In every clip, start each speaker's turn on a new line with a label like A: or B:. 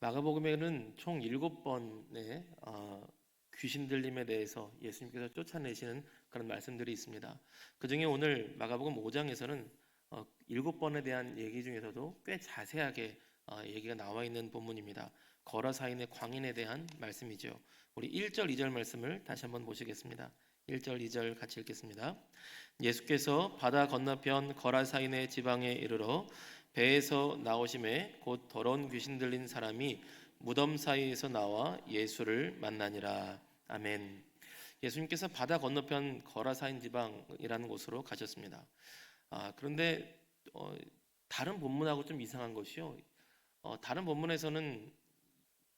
A: 마가복음에는 총 7번의 귀신 들림에 대해서 예수님께서 쫓아내시는 그런 말씀들이 있습니다. 그 중에 오늘 마가복음 5장에서는 7번에 대한 얘기 중에서도 꽤 자세하게 얘기가 나와 있는 본문입니다. 거라사인의 광인에 대한 말씀이죠. 우리 1절, 2절 말씀을 다시 한번 보시겠습니다. 1절, 2절 같이 읽겠습니다. 예수께서 바다 건너편 거라사인의 지방에 이르러 배에서 나오심에 곧 더러운 귀신 들린 사람이 무덤 사이에서 나와 예수를 만나니라. 아멘. 예수님께서 바다 건너편 거라사인 지방이라는 곳으로 가셨습니다. 그런데 다른 본문하고 좀 이상한 것이요. 다른 본문에서는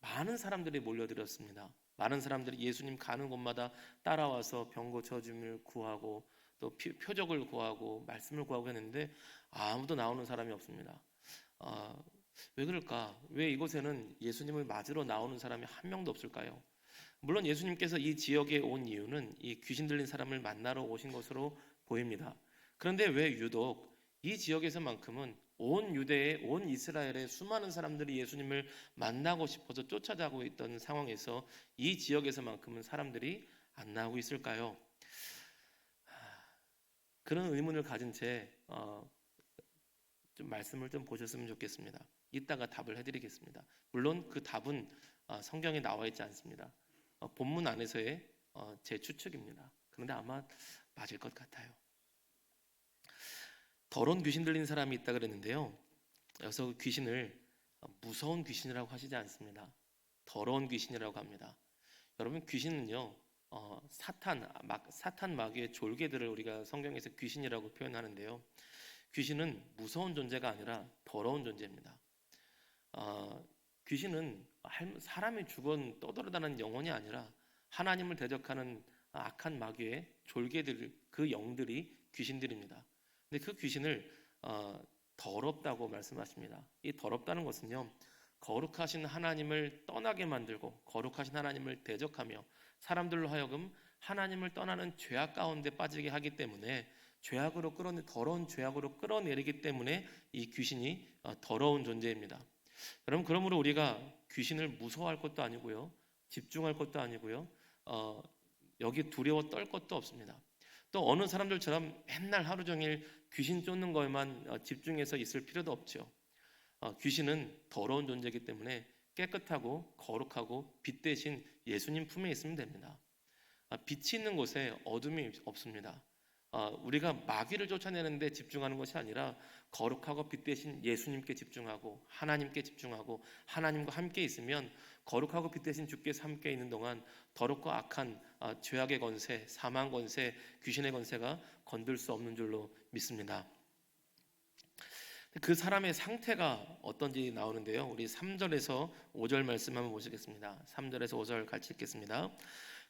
A: 많은 사람들이 몰려들었습니다. 많은 사람들이 예수님 가는 곳마다 따라와서 병 고쳐줌을 구하고 또 표적을 구하고 말씀을 구하고 했는데 아무도 나오는 사람이 없습니다. 왜 그럴까? 왜 이곳에는 예수님을 맞으러 나오는 사람이 한 명도 없을까요? 물론 예수님께서 이 지역에 온 이유는 이 귀신 들린 사람을 만나러 오신 것으로 보입니다. 그런데 왜 유독 이 지역에서만큼은 온 유대에, 온 이스라엘에 수많은 사람들이 예수님을 만나고 싶어서 쫓아가고 있던 상황에서 이 지역에서만큼은 사람들이 안 나오고 있을까요? 그런 의문을 가진 채 좀 말씀을 좀 보셨으면 좋겠습니다. 이따가 답을 해드리겠습니다. 물론 그 답은 성경에 나와 있지 않습니다. 본문 안에서의 제 추측입니다. 그런데 아마 맞을 것 같아요. 더러운 귀신 들린 사람이 있다 그랬는데요. 여기서 그 귀신을 무서운 귀신이라고 하시지 않습니다. 더러운 귀신이라고 합니다. 여러분, 귀신은요, 사탄 마귀의 졸개들을 우리가 성경에서 귀신이라고 표현하는데요. 귀신은 무서운 존재가 아니라 더러운 존재입니다. 귀신은 사람이 죽은 떠돌아다니는 영혼이 아니라 하나님을 대적하는 악한 마귀의 졸개들, 그 영들이 귀신들입니다. 근데 그 귀신을 더럽다고 말씀하십니다. 이 더럽다는 것은요, 거룩하신 하나님을 떠나게 만들고 거룩하신 하나님을 대적하며 사람들로 하여금 하나님을 떠나는 죄악 가운데 빠지게 하기 때문에 더러운 죄악으로 끌어내리기 때문에 이 귀신이 더러운 존재입니다. 여러분, 그러므로 우리가 귀신을 무서워할 것도 아니고요, 집중할 것도 아니고요, 여기 두려워 떨 것도 없습니다. 또 어느 사람들처럼 맨날 하루 종일 귀신 쫓는 것에만 집중해서 있을 필요도 없죠. 귀신은 더러운 존재이기 때문에 깨끗하고 거룩하고 빛 대신 예수님 품에 있으면 됩니다. 빛이 있는 곳에 어둠이 없습니다. 우리가 마귀를 쫓아내는데 집중하는 것이 아니라 거룩하고 빛 대신 예수님께 집중하고 하나님께 집중하고 하나님과 함께 있으면 거룩하고 빛 대신 주께서 함께 있는 동안 더럽고 악한 죄악의 권세, 사망 권세, 귀신의 권세가 건들 수 없는 줄로 믿습니다. 그 사람의 상태가 어떤지 나오는데요. 우리 3절에서 5절 말씀 한번 보시겠습니다. 3절에서 5절 같이 읽겠습니다.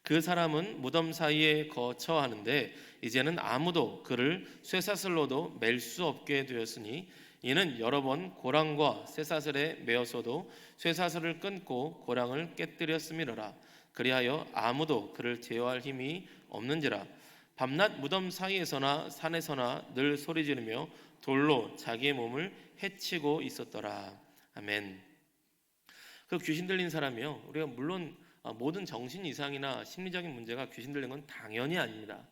A: 그 사람은 무덤 사이에 거처하는데 이제는 아무도 그를 쇠사슬로도 맬 수 없게 되었으니 이는 여러 번 고랑과 쇠사슬에 매어서도 쇠사슬을 끊고 고랑을 깨뜨렸음이로라. 그리하여 아무도 그를 제어할 힘이 없는지라. 밤낮 무덤 사이에서나 산에서나 늘 소리 지르며 돌로 자기의 몸을 해치고 있었더라. 아멘. 그 귀신 들린 사람이요, 우리가 물론 모든 정신 이상이나 심리적인 문제가 귀신 들린 건 당연히 아닙니다.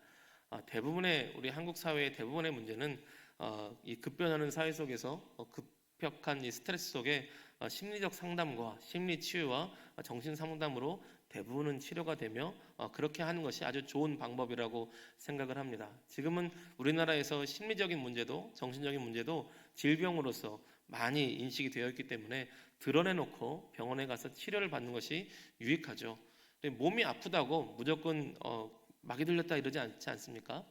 A: 대부분의 우리 한국 사회의 대부분의 문제는 이 급변하는 사회 속에서 급격한 이 스트레스 속에 심리적 상담과 심리 치유와 정신 상담으로 대부분은 치료가 되며 그렇게 하는 것이 아주 좋은 방법이라고 생각을 합니다. 지금은 우리나라에서 심리적인 문제도 정신적인 문제도 질병으로서 많이 인식이 되어 있기 때문에 드러내놓고 병원에 가서 치료를 받는 것이 유익하죠. 몸이 아프다고 무조건 마귀 들렸다 이러지 않지 않습니까?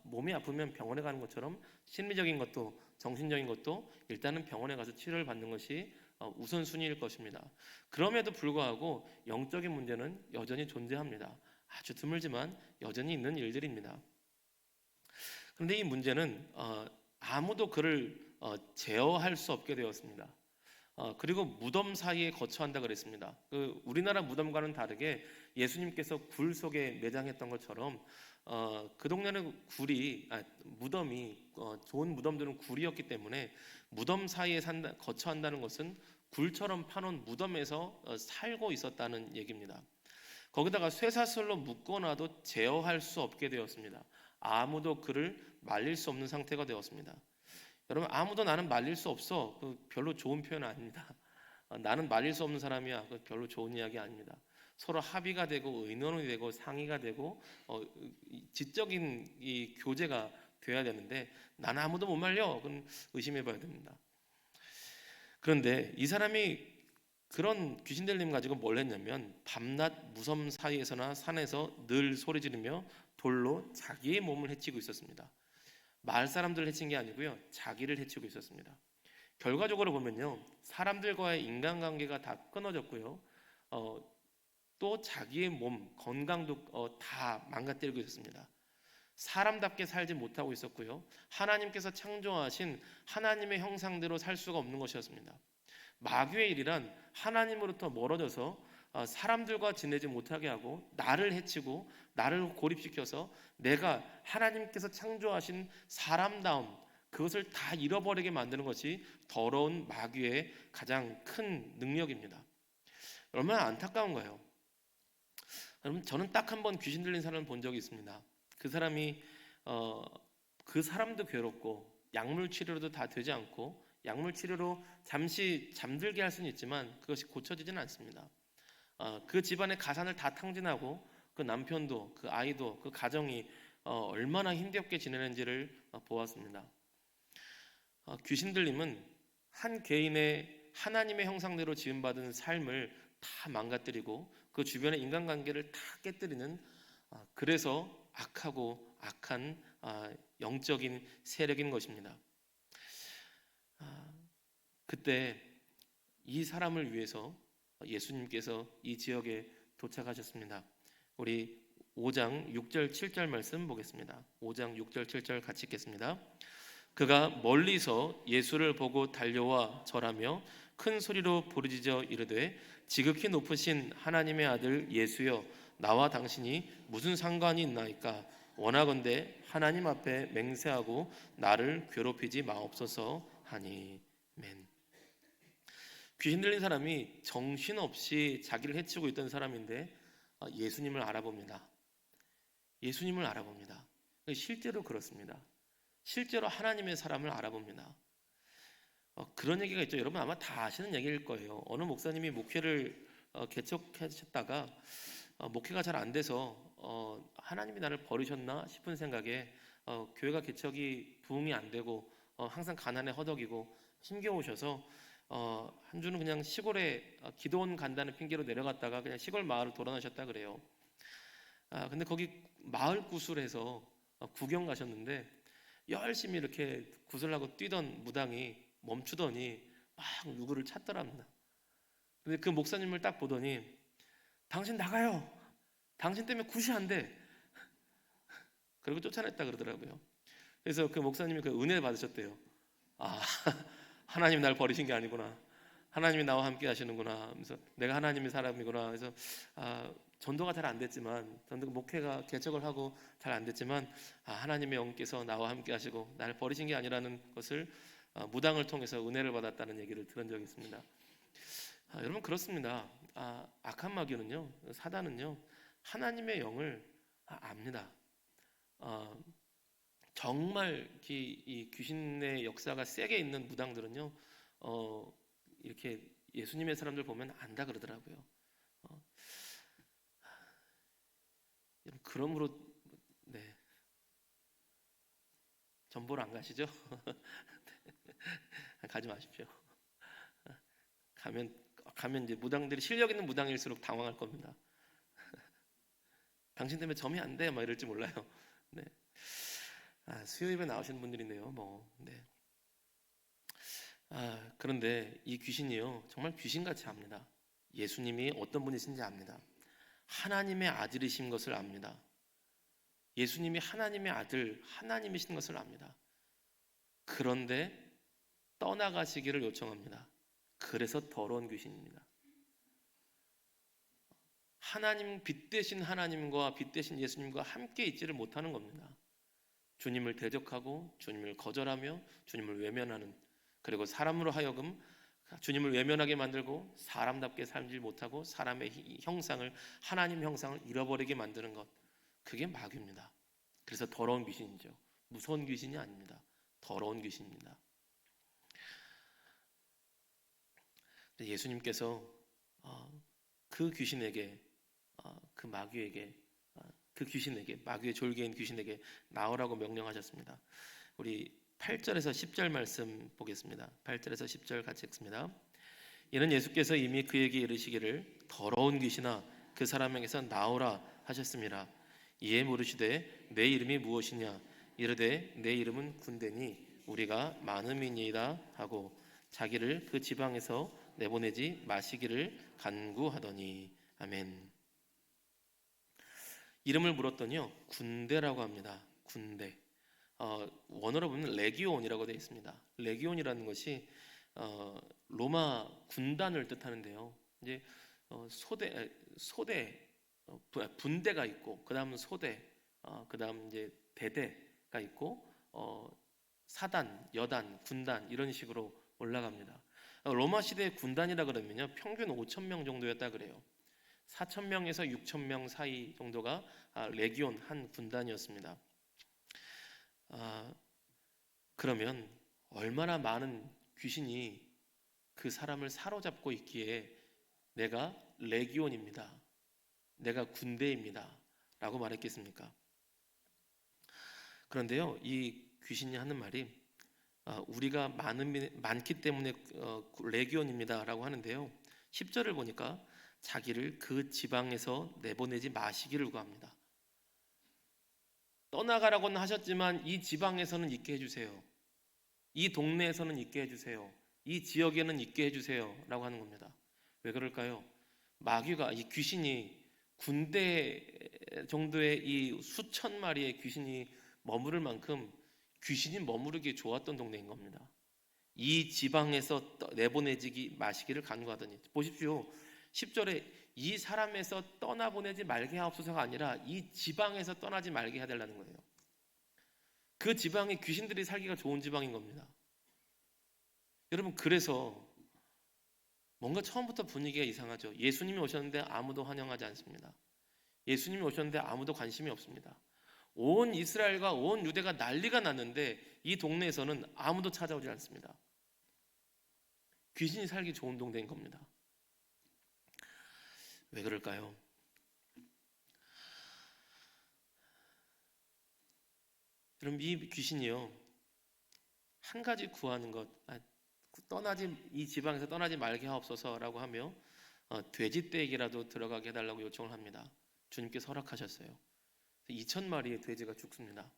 A: 몸이 아프면 병원에 가는 것처럼 심리적인 것도 정신적인 것도 일단은 병원에 가서 치료를 받는 것이 우선순위일 것입니다. 그럼에도 불구하고 영적인 문제는 여전히 존재합니다. 아주 드물지만 여전히 있는 일들입니다. 그런데 이 문제는 아무도 그를 제어할 수 없게 되었습니다. 그리고 무덤 사이에 거처한다 그랬습니다. 우리나라 무덤과는 다르게 예수님께서 굴 속에 매장했던 것처럼 그 동네는 무덤이 좋은 무덤들은 굴이었기 때문에 무덤 사이에 거처한다는 것은 굴처럼 파놓은 무덤에서 살고 있었다는 얘기입니다. 거기다가 쇠사슬로 묶어놔도 제어할 수 없게 되었습니다. 아무도 그를 말릴 수 없는 상태가 되었습니다. 여러분, 아무도 나는 말릴 수 없어. 별로 좋은 표현 아닙니다. 나는 말릴 수 없는 사람이야. 별로 좋은 이야기 아닙니다. 서로 합의가 되고 의논이 되고 상의가 되고 지적인 이 교제가 돼야 되는데 나는 아무도 못 말려. 그럼 의심해봐야 됩니다. 그런데 이 사람이 그런 귀신 들림 가지고 뭘 했냐면 밤낮 무섬 사이에서나 산에서 늘 소리 지르며 돌로 자기의 몸을 해치고 있었습니다. 마을 사람들을 해친 게 아니고요, 자기를 해치고 있었습니다. 결과적으로 보면요, 사람들과의 인간관계가 다 끊어졌고요, 또 자기의 몸 건강도 다 망가뜨리고 있었습니다. 사람답게 살지 못하고 있었고요, 하나님께서 창조하신 하나님의 형상대로 살 수가 없는 것이었습니다. 마귀의 일이란 하나님으로부터 멀어져서 사람들과 지내지 못하게 하고 나를 해치고 나를 고립시켜서 내가 하나님께서 창조하신 사람다움, 그것을 다 잃어버리게 만드는 것이 더러운 마귀의 가장 큰 능력입니다. 얼마나 안타까운가요? 여러분, 저는 딱 한 번 귀신 들린 사람을 본 적이 있습니다. 그 사람이 그 사람도 괴롭고 약물 치료도 다 되지 않고 약물 치료로 잠시 잠들게 할 수는 있지만 그것이 고쳐지지는 않습니다. 그 집안의 가산을 다 탕진하고 그 남편도 그 아이도 그 가정이 얼마나 힘겹게 지내는지를 보았습니다. 귀신 들림은 한 개인의 하나님의 형상대로 지음받은 삶을 다 망가뜨리고 그 주변의 인간관계를 다 깨뜨리는, 그래서 악하고 악한 영적인 세력인 것입니다. 그때 이 사람을 위해서 예수님께서 이 지역에 도착하셨습니다. 우리 5장 6절 7절 말씀 보겠습니다. 5장 6절 7절 같이 읽겠습니다. 그가 멀리서 예수를 보고 달려와 절하며 큰 소리로 부르짖어 이르되 지극히 높으신 하나님의 아들 예수여, 나와 당신이 무슨 상관이 있나이까? 원하건대 하나님 앞에 맹세하고 나를 괴롭히지 마옵소서 하니. 아멘. 귀신 들린 사람이 정신없이 자기를 해치고 있던 사람인데 예수님을 알아봅니다. 예수님을 알아봅니다. 실제로 그렇습니다. 실제로 하나님의 사람을 알아봅니다. 그런 얘기가 있죠. 여러분 아마 다 아시는 얘기일 거예요. 어느 목사님이 목회를 개척하셨다가 목회가 잘 안 돼서 하나님이 나를 버리셨나 싶은 생각에 교회가 개척이 부흥이 안 되고 항상 가난에 허덕이고 힘겨우셔서 한 주는 그냥 시골에 기도원 간다는 핑계로 내려갔다가 그냥 시골 마을을 돌아나셨다 그래요. 근데 거기 마을 구슬에서 구경 가셨는데 열심히 이렇게 구슬하고 뛰던 무당이 멈추더니 막 누구를 찾더랍니다. 근데 그 목사님을 딱 보더니 당신 나가요. 당신 때문에 굿이 안 돼. 그리고 쫓아냈다 그러더라고요. 그래서 그 목사님이 그 은혜 받으셨대요. 하나님이 날 버리신 게 아니구나. 하나님이 나와 함께 하시는구나. 그래서 내가 하나님의 사람이구나. 그래서 전도가 잘 안 됐지만, 전도 목회가 개척을 하고 잘 안 됐지만, 하나님의 영께서 나와 함께 하시고 나를 버리신 게 아니라는 것을 무당을 통해서 은혜를 받았다는 얘기를 들은 적이 있습니다. 여러분 그렇습니다. 악한 마귀는요, 사단은요, 하나님의 영을 압니다. 정말 이 귀신의 역사가 세게 있는 무당들은요, 이렇게 예수님의 사람들 보면 안다 그러더라고요. 그러므로 네, 전보러 안 가시죠? 가지 마십시오. 가면 이제 무당들이 실력 있는 무당일수록 당황할 겁니다. 당신 때문에 점이 안 돼, 막 이럴지 몰라요. 네. 수요일에 나오시는 분들이네요. 네. 그런데 이 귀신이요, 정말 귀신같이 압니다. 예수님이 어떤 분이신지 압니다. 하나님의 아들이신 것을 압니다. 예수님이 하나님의 아들, 하나님이신 것을 압니다. 그런데 떠나가시기를 요청합니다. 그래서 더러운 귀신입니다. 하나님, 빛 대신 하나님과 빛 대신 예수님과 함께 있지를 못하는 겁니다. 주님을 대적하고 주님을 거절하며 주님을 외면하는, 그리고 사람으로 하여금 주님을 외면하게 만들고 사람답게 살지 못하고 사람의 형상을, 하나님 형상을 잃어버리게 만드는 것, 그게 마귀입니다. 그래서 더러운 귀신이죠. 무서운 귀신이 아닙니다. 더러운 귀신입니다. 예수님께서 그 귀신에게, 그 마귀에게, 그 귀신에게, 마귀의 졸개인 귀신에게 나오라고 명령하셨습니다. 우리 8절에서 10절 말씀 보겠습니다. 8절에서 10절 같이 읽습니다. 이는 예수께서 이미 그에게 이르시기를 더러운 귀신아 그 사람에게서 나오라 하셨습니다. 이에 물으시되 내 이름이 무엇이냐 이르되 내 이름은 군대니 우리가 많음이니이다 하고 자기를 그 지방에서 내보내지 마시기를 간구하더니. 아멘. 이름을 물었더니요, 군대라고 합니다. 군대. 원어로 보면 레기온이라고 되어 있습니다. 레기온이라는 것이 로마 군단을 뜻하는데요. 이제 소대, 분대가 있고, 그 다음은 소대, 그 다음 이제 대대가 있고, 사단, 여단, 군단 이런 식으로 올라갑니다. 로마 시대 군단이라 그러면요, 평균 5천 명 정도였다 그래요. 4천 명에서 6천 명 사이 정도가 레기온 한 군단이었습니다. 그러면 얼마나 많은 귀신이 그 사람을 사로잡고 있기에 내가 레기온입니다, 내가 군대입니다 라고 말했겠습니까? 그런데요, 이 귀신이 하는 말이 우리가 많기 때문에 레기온입니다 라고 하는데요, 10절을 보니까 자기를 그 지방에서 내보내지 마시기를 구합니다. 떠나가라고는 하셨지만 이 지방에서는 있게 해주세요. 이 동네에서는 있게 해주세요. 이 지역에는 있게 해주세요 라고 하는 겁니다. 왜 그럴까요? 마귀가, 이 귀신이 군대 정도의 이 수천 마리의 귀신이 머무를 만큼 귀신이 머무르기 좋았던 동네인 겁니다. 이 지방에서 내보내지 마시기를 간구하더니. 보십시오, 10절에 이 사람에서 떠나보내지 말게 하옵소서가 아니라 이 지방에서 떠나지 말게 해야 되려는 거예요. 그 지방이 귀신들이 살기가 좋은 지방인 겁니다. 여러분, 그래서 뭔가 처음부터 분위기가 이상하죠. 예수님이 오셨는데 아무도 환영하지 않습니다. 예수님이 오셨는데 아무도 관심이 없습니다. 온 이스라엘과 온 유대가 난리가 났는데 이 동네에서는 아무도 찾아오지 않습니다. 귀신이 살기 좋은 동네인 겁니다. 왜 그럴까요? 여러분, 이 귀신이요, 한 가지 구하는 것, 이 지방에서 떠나지 말게 하옵소서라고 하며 돼지떼에게라도 들어가게 해달라고 요청을 합니다. 주님께서 허락하셨어요. 2,000마리의 돼지가 죽습니다.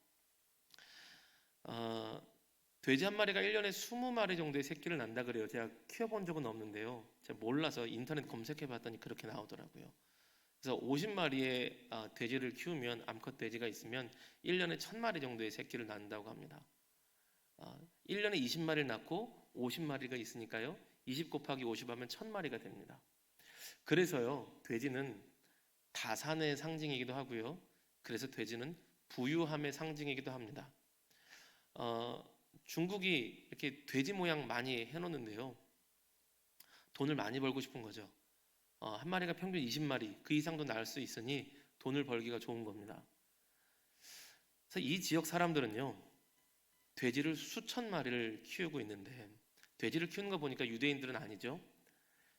A: 돼지 한 마리가 1년에 20마리 정도의 새끼를 난다 그래요. 제가 키워본 적은 없는데요, 제가 몰라서 인터넷 검색해 봤더니 그렇게 나오더라고요. 그래서 50마리의 돼지를 키우면, 암컷 돼지가 있으면 1년에 1,000마리 정도의 새끼를 낳는다고 합니다. 1년에 20마리를 낳고 50마리가 있으니까요, 20 곱하기 50 하면 1,000마리가 됩니다. 그래서요, 돼지는 다산의 상징이기도 하고요, 그래서 돼지는 부유함의 상징이기도 합니다. 중국이 이렇게 돼지 모양 많이 해놓는데요, 돈을 많이 벌고 싶은 거죠. 한 마리가 평균 20마리, 그 이상도 낳을 수 있으니 돈을 벌기가 좋은 겁니다. 그래서 이 지역 사람들은요, 돼지를 수천 마리를 키우고 있는데, 돼지를 키우는 거 보니까 유대인들은 아니죠.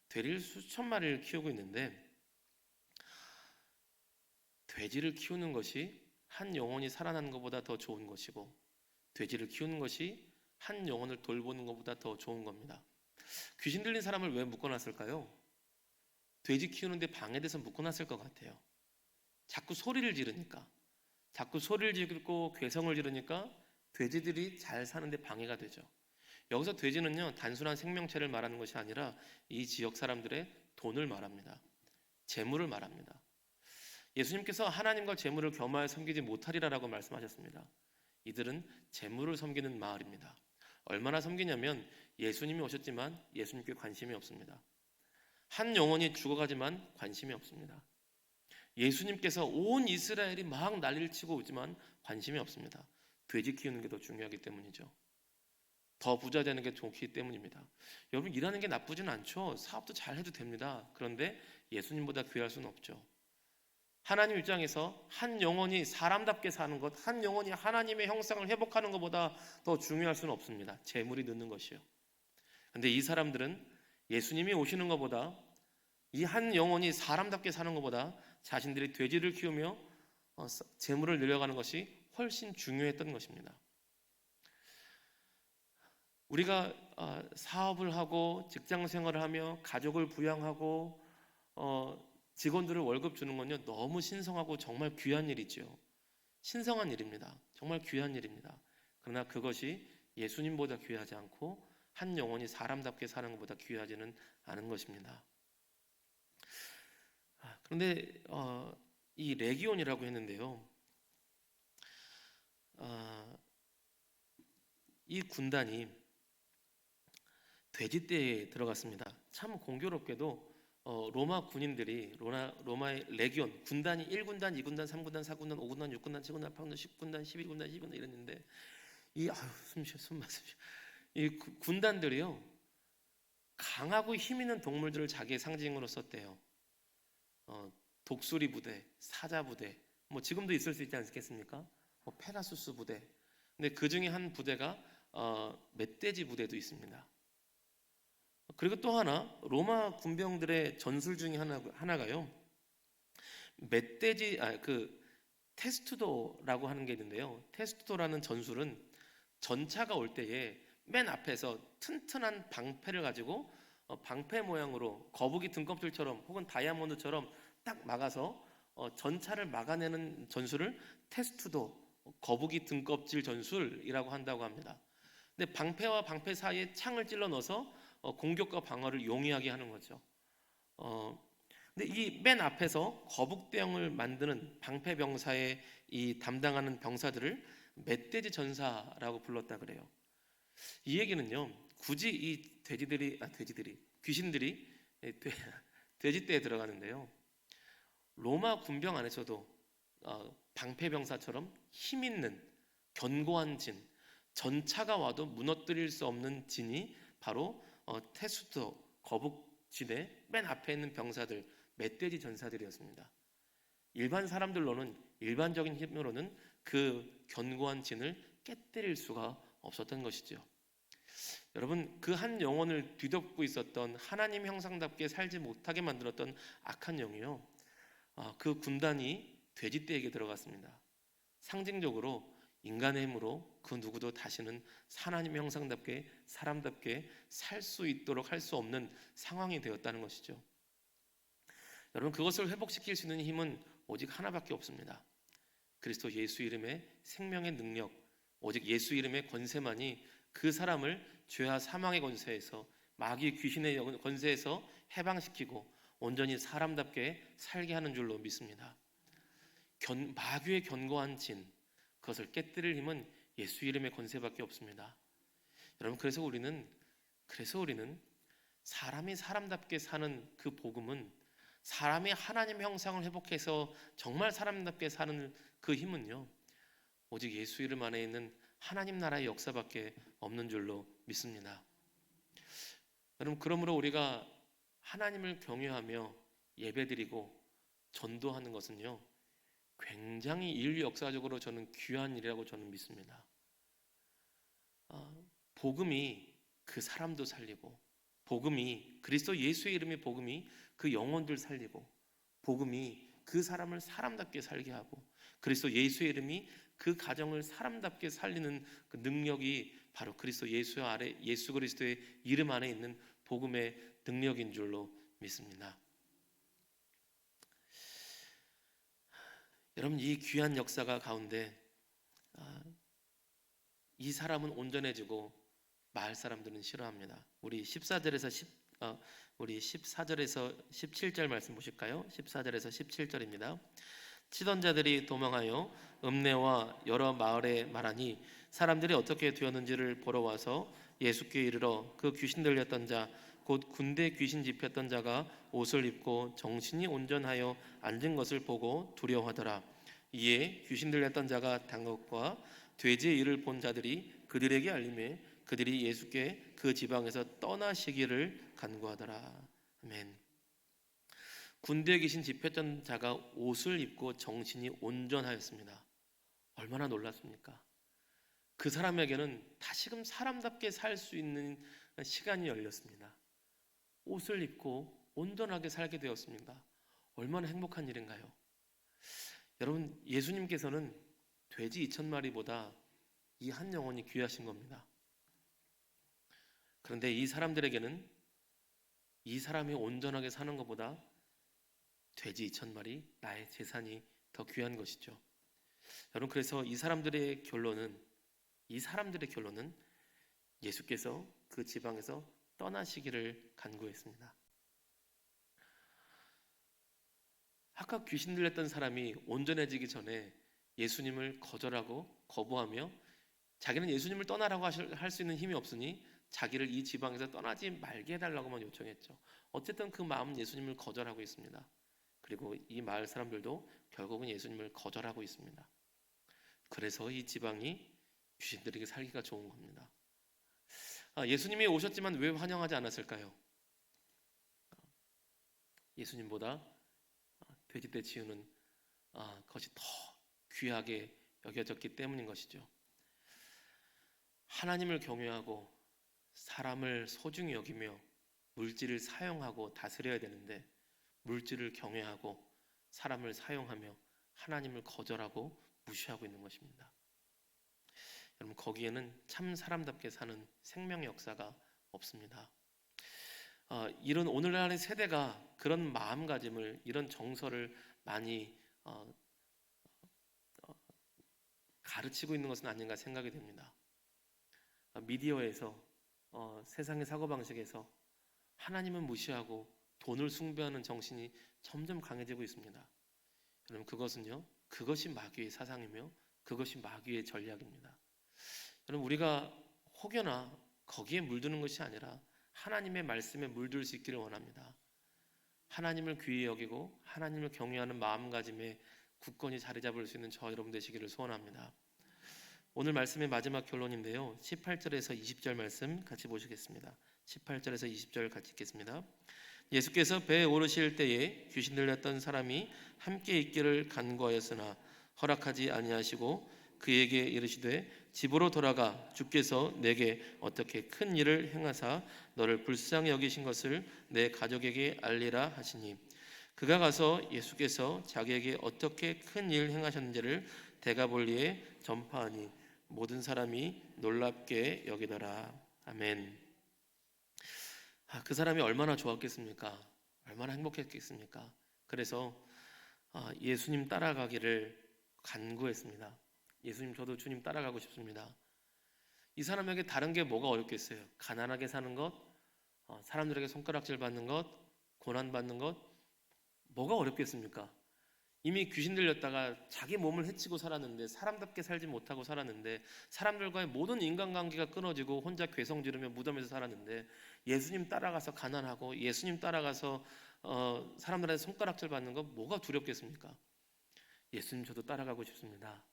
A: 돼지를 수천 마리를 키우고 있는데, 돼지를 키우는 것이 한 영혼이 살아나는 것보다 더 좋은 것이고, 돼지를 키우는 것이 한 영혼을 돌보는 것보다 더 좋은 겁니다. 귀신 들린 사람을 왜 묶어놨을까요? 돼지 키우는데 방해돼서 묶어놨을 것 같아요. 자꾸 소리를 지르니까, 자꾸 소리를 지르고 괴성을 지르니까 돼지들이 잘 사는데 방해가 되죠. 여기서 돼지는요, 단순한 생명체를 말하는 것이 아니라 이 지역 사람들의 돈을 말합니다. 재물을 말합니다. 예수님께서 하나님과 재물을 겸하여 섬기지 못하리라라고 말씀하셨습니다. 이들은 재물을 섬기는 마을입니다. 얼마나 섬기냐면 예수님이 오셨지만 예수님께 관심이 없습니다. 한 영혼이 죽어가지만 관심이 없습니다. 예수님께서 온 이스라엘이 막 난리를 치고 오지만 관심이 없습니다. 돼지 키우는 게 더 중요하기 때문이죠. 더 부자 되는 게 좋기 때문입니다. 여러분, 일하는 게 나쁘진 않죠. 사업도 잘 해도 됩니다. 그런데 예수님보다 귀할 수는 없죠. 하나님 입장에서 한 영혼이 사람답게 사는 것, 한 영혼이 하나님의 형상을 회복하는 것보다 더 중요할 수는 없습니다. 재물이 느는 것이요. 근데 이 사람들은 예수님이 오시는 것보다, 이 한 영혼이 사람답게 사는 것보다 자신들이 돼지를 키우며 재물을 늘려가는 것이 훨씬 중요했던 것입니다. 우리가 사업을 하고 직장 생활을 하며 가족을 부양하고 직원들을 월급 주는 건요, 너무 신성하고 정말 귀한 일이죠. 신성한 일입니다. 정말 귀한 일입니다. 그러나 그것이 예수님보다 귀하지 않고 한 영혼이 사람답게 사는 것보다 귀하지는 않은 것입니다. 그런데 이 레기온이라고 했는데요, 이 군단이 돼지떼에 들어갔습니다. 참 공교롭게도 로마 군인들이 로마의 레기온 군단이 1군단, 2군단, 3군단, 4군단, 5군단, 6군단, 7군단, 8군단, 10군단, 11군단, 12군단 이랬는데 이 군단들이요, 강하고 힘 있는 동물들을 자기의 상징으로 썼대요. 독수리 부대, 사자 부대, 뭐 지금도 있을 수 있지 않겠습니까? 페가수스 부대. 근데 그 중에 한 부대가 멧돼지 부대도 있습니다. 그리고 또 하나, 로마 군병들의 전술 중에 하나가요, 테스투도라고 하는 게 있는데요. 테스투도라는 전술은 전차가 올 때에 맨 앞에서 튼튼한 방패를 가지고 방패 모양으로 거북이 등껍질처럼 혹은 다이아몬드처럼 딱 막아서 전차를 막아내는 전술을 테스투도, 거북이 등껍질 전술이라고 한다고 합니다. 근데 방패와 방패 사이에 창을 찔러 넣어서 공격과 방어를 용이하게 하는 거죠. 근데 이 맨 앞에서 거북대형을 만드는 방패병사의 이 담당하는 병사들을 멧돼지 전사라고 불렀다 그래요. 이 얘기는요, 굳이 이 귀신들이 돼지떼에 들어가는데요, 로마 군병 안에서도 방패병사처럼 힘 있는 견고한 진, 전차가 와도 무너뜨릴 수 없는 진이 바로 테스토, 거북진의 맨 앞에 있는 병사들, 멧돼지 전사들이었습니다. 일반적인 힘으로는 그 견고한 진을 깨뜨릴 수가 없었던 것이죠. 여러분, 그 한 영혼을 뒤덮고 있었던 하나님 형상답게 살지 못하게 만들었던 악한 영이요, 그 군단이 돼지떼에게 들어갔습니다. 상징적으로 인간의 힘으로 그 누구도 다시는 하나님 형상답게 사람답게 살 수 있도록 할 수 없는 상황이 되었다는 것이죠. 여러분, 그것을 회복시킬 수 있는 힘은 오직 하나밖에 없습니다. 그리스도 예수 이름의 생명의 능력, 오직 예수 이름의 권세만이 그 사람을 죄와 사망의 권세에서, 마귀 귀신의 권세에서 해방시키고 온전히 사람답게 살게 하는 줄로 믿습니다. 마귀의 견고한 진, 그것을 깨뜨릴 힘은 예수 이름의 권세밖에 없습니다. 여러분, 그래서 우리는 사람이 사람답게 사는 그 복음은, 사람이 하나님 형상을 회복해서 정말 사람답게 사는 그 힘은요, 오직 예수 이름 안에 있는 하나님 나라의 역사밖에 없는 줄로 믿습니다. 여러분, 그러므로 우리가 하나님을 경외하며 예배드리고 전도하는 것은요, 굉장히 인류 역사적으로 저는 귀한 일이라고 저는 믿습니다. 복음이 그 사람도 살리고, 복음이 그리스도 예수의 이름의 복음이 그 영혼들 살리고, 복음이 그 사람을 사람답게 살게 하고, 그리스도 예수의 이름이 그 가정을 사람답게 살리는 그 능력이 바로 그리스도 예수 그리스도의 이름 안에 있는 복음의 능력인 줄로 믿습니다. 여러분, 이 귀한 역사가 가운데 이 사람은 온전해지고 마을 사람들은 싫어합니다. 우리 14절에서 17절 말씀 보실까요? 14절에서 17절입니다. 치던 자들이 도망하여 읍내와 여러 마을에 말하니 사람들이 어떻게 되었는지를 보러 와서 예수께 이르러 그 귀신 들렸던 자, 곧 군대 귀신 집혔던 자가 옷을 입고 정신이 온전하여 앉은 것을 보고 두려워하더라. 이에 귀신 들렸던 자가 단 것과 돼지의 일을 본 자들이 그들에게 알림해 그들이 예수께 그 지방에서 떠나시기를 간구하더라. 아멘. 군대에 계신 집회전자가 옷을 입고 정신이 온전하였습니다. 얼마나 놀랐습니까? 그 사람에게는 다시금 사람답게 살 수 있는 시간이 열렸습니다. 옷을 입고 온전하게 살게 되었습니다. 얼마나 행복한 일인가요? 여러분, 예수님께서는 돼지 2,000마리보다 이 한 영혼이 귀하신 겁니다. 그런데 이 사람들에게는 이 사람이 온전하게 사는 것보다 돼지 2,000마리, 나의 재산이 더 귀한 것이죠. 여러분, 그래서 이 사람들의 결론은 예수께서 그 지방에서 떠나시기를 간구했습니다. 아까 귀신 들렸던 사람이 온전해지기 전에 예수님을 거부하며 자기는 예수님을 떠나라고 할 수 있는 힘이 없으니 자기를 이 지방에서 떠나지 말게 해달라고만 요청했죠. 어쨌든 그 마음은 예수님을 거절하고 있습니다. 그리고 이 마을 사람들도 결국은 예수님을 거절하고 있습니다. 그래서 이 지방이 귀신들에게 살기가 좋은 겁니다. 예수님이 오셨지만 왜 환영하지 않았을까요? 예수님보다 돼지떼 치우는 것이 더 귀하게 여겨졌기 때문인 것이죠. 하나님을 경외하고 사람을 소중히 여기며 물질을 사용하고 다스려야 되는데 물질을 경외하고 사람을 사용하며 하나님을 거절하고 무시하고 있는 것입니다. 여러분, 거기에는 참 사람답게 사는 생명의 역사가 없습니다. 이런 오늘날의 세대가 그런 마음가짐을, 이런 정서를 많이 가르치고 있는 것은 아닌가 생각이 됩니다. 미디어에서 세상의 사고방식에서 하나님은 무시하고 돈을 숭배하는 정신이 점점 강해지고 있습니다. 여러분, 그것이 마귀의 사상이며 그것이 마귀의 전략입니다. 여러분, 우리가 혹여나 거기에 물드는 것이 아니라 하나님의 말씀에 물들 수 있기를 원합니다. 하나님을 귀히 여기고 하나님을 경외하는 마음가짐에 굳건히 자리 잡을 수 있는 저 여러분 되시기를 소원합니다. 오늘 말씀의 마지막 결론인데요, 18절에서 20절 말씀 같이 보시겠습니다. 18절에서 20절 같이 읽겠습니다. 예수께서 배에 오르실 때에 귀신 들렸던 사람이 함께 있기를 간구하였으나 허락하지 아니하시고 그에게 이르시되 집으로 돌아가 주께서 내게 어떻게 큰 일을 행하사 너를 불쌍히 여기신 것을 내 가족에게 알리라 하시니 그가 가서 예수께서 자기에게 어떻게 큰 일 행하셨는지를 데가볼리에 전파하니 모든 사람이 놀랍게 여기더라. 아멘. 그 사람이 얼마나 좋았겠습니까? 얼마나 행복했겠습니까? 그래서 예수님 따라가기를 간구했습니다. 예수님, 저도 주님 따라가고 싶습니다. 이 사람에게 다른 게 뭐가 어렵겠어요? 가난하게 사는 것, 사람들에게 손가락질 받는 것, 고난 받는 것, 뭐가 어렵겠습니까? 이미 귀신 들렸다가 자기 몸을 해치고 살았는데, 사람답게 살지 못하고 살았는데, 사람들과의 모든 인간관계가 끊어지고 혼자 괴성 지르며 무덤에서 살았는데, 예수님 따라가서 가난하고 예수님 따라가서 사람들한테 손가락질 받는 거 뭐가 두렵겠습니까? 예수님, 저도 따라가고 싶습니다.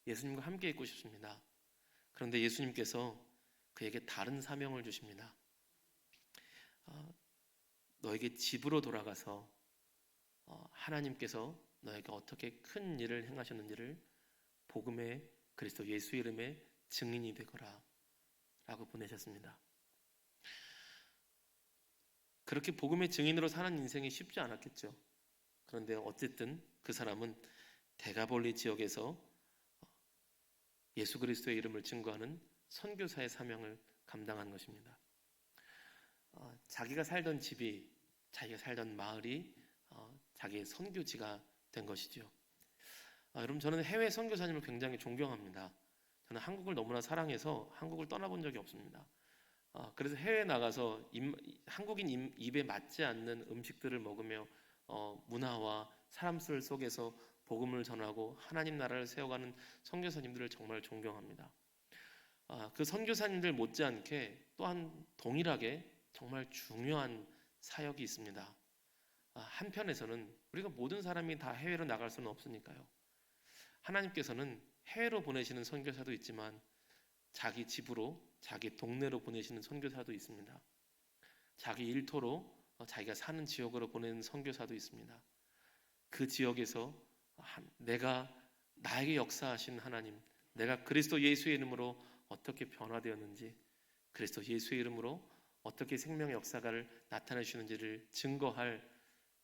A: 예수님과 함께 있고 싶습니다. 그런데 예수님께서 그에게 다른 사명을 주십니다. 너에게 집으로 돌아가서 하나님께서 너에게 어떻게 큰 일을 행하셨는지를 복음의 그리스도 예수 이름의 증인이 되거라 라고 보내셨습니다. 그렇게 복음의 증인으로 사는 인생이 쉽지 않았겠죠. 그런데 어쨌든 그 사람은 데가볼리 지역에서 예수 그리스도의 이름을 증거하는 선교사의 사명을 감당한 것입니다. 자기가 살던 집이, 자기가 살던 마을이 자기의 선교지가 된 것이죠. 여러분, 저는 해외 선교사님을 굉장히 존경합니다. 저는 한국을 너무나 사랑해서 한국을 떠나본 적이 없습니다. 그래서 해외에 나가서 한국인 입에 맞지 않는 음식들을 먹으며 문화와 사람 속에서 복음을 전하고 하나님 나라를 세워가는 선교사님들을 정말 존경합니다. 그 선교사님들 못지않게 또한 동일하게 정말 중요한 사역이 있습니다. 한편에서는 우리가 모든 사람이 다 해외로 나갈 수는 없으니까요. 하나님께서는 해외로 보내시는 선교사도 있지만 자기 집으로 자기 동네로 보내시는 선교사도 있습니다. 자기 일터로 자기가 사는 지역으로 보내는 선교사도 있습니다. 그 지역에서 내가 나에게 역사하신 하나님, 내가 그리스도 예수의 이름으로 어떻게 변화되었는지, 그리스도 예수의 이름으로 어떻게 생명의 역사를 나타내 주시는지를 증거할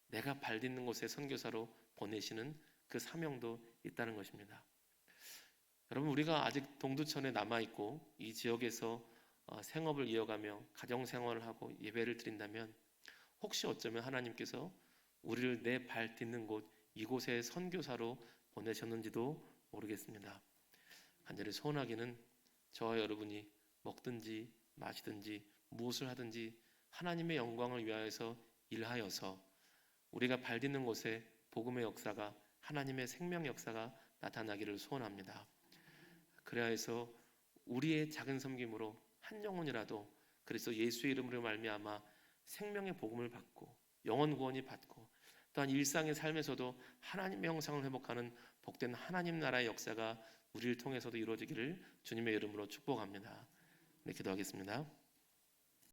A: 내가 발딛는 곳에 선교사로 보내시는 그 사명도 있다는 것입니다. 여러분, 우리가 아직 동두천에 남아있고 이 지역에서 생업을 이어가며 가정생활을 하고 예배를 드린다면 혹시 어쩌면 하나님께서 우리를 내 발 딛는 곳 이곳에 선교사로 보내셨는지도 모르겠습니다. 간절히 소원하기는 저와 여러분이 먹든지 마시든지 무엇을 하든지 하나님의 영광을 위하여서 일하여서 우리가 발 딛는 곳에 복음의 역사가, 하나님의 생명 역사가 나타나기를 소원합니다. 그래야 해서 우리의 작은 섬김으로 한 영혼이라도 그리스도 예수의 이름으로 말미암아 생명의 복음을 받고 영혼 구원이 받고 또한 일상의 삶에서도 하나님의 형상을 회복하는 복된 하나님 나라의 역사가 우리를 통해서도 이루어지기를 주님의 이름으로 축복합니다. 네, 기도하겠습니다.